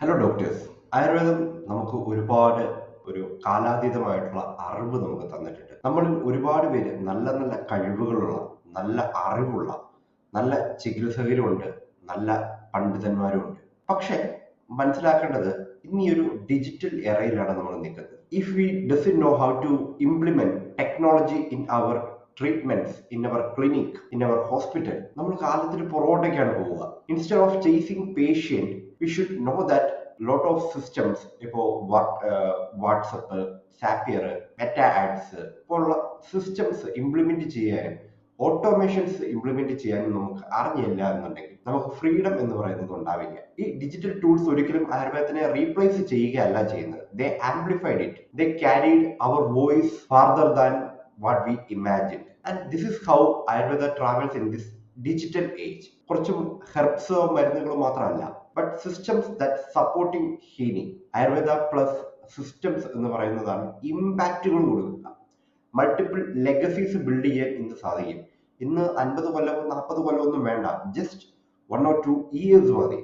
Hello doctors. ആയുർവേദം നമുക്ക് ഒരുപാട് കാലാതീതമായിട്ടുള്ള അറിവ് നമുക്ക് തന്നിട്ടുണ്ട്. നമ്മളിൽ ഒരുപാട് പേര് നല്ല നല്ല കഴിവുകളുള്ള, നല്ല അറിവുള്ള, നല്ല ചികിത്സകരുമുണ്ട്, നല്ല പണ്ഡിതന്മാരുമുണ്ട്. പക്ഷെ മനസ്സിലാക്കേണ്ടത് ഇന്ന് ഈ ഒരു ഡിജിറ്റൽ എറയിലാണ് നമ്മൾ നിൽക്കുന്നത്. If we doesn't know how to implement technology in our treatments, in our clinic, in our hospital, നമ്മൾ കാലത്തിന് പുറകോട്ടേക്കാണ് പോവുക. Instead of chasing patient, we should know that lot of systems ഇപ്പോൾ വാട്സപ്പ്, സാപ്പിയർ, മെറ്റാ ആഡ്സ് പോലുള്ള systems implement ചെയ്യാനും automations implement ചെയ്യാനും നമുക്ക് അറിഞ്ഞില്ല എന്നുണ്ടെങ്കിൽ നമുക്ക് ഫ്രീഡം എന്ന് പറയുന്നത് ഉണ്ടാവില്ല. ഈ ഡിജിറ്റൽ ടൂൾസ് ഒരിക്കലും ആയുർവേദത്തിനെ റീപ്ലേസ് ചെയ്യുകയല്ല ചെയ്യുന്നത്. They amplified it, they carried their voice farther than what we imagine. And this is how Ayurveda travels in this digital age. കുറച്ചും ഹെർബ്സോ മരുന്നുകളോ മാത്രമല്ല, but systems that supporting healing. Ayurveda plus systems എന്ന് പറയുന്നതാണ് ഇമ്പാക്റ്റുകൾ കൊടുക്കുക. മൾട്ടിപ്പിൾ ലെഗസീസ് ബിൽഡ് ചെയ്യാൻ ഇന്ന് സാധിക്കും. ഇന്ന് 50 കൊല്ലമോ 40 കൊല്ലമോ ഒന്നും വേണ്ട, ജസ്റ്റ് 1 or 2 years മതി.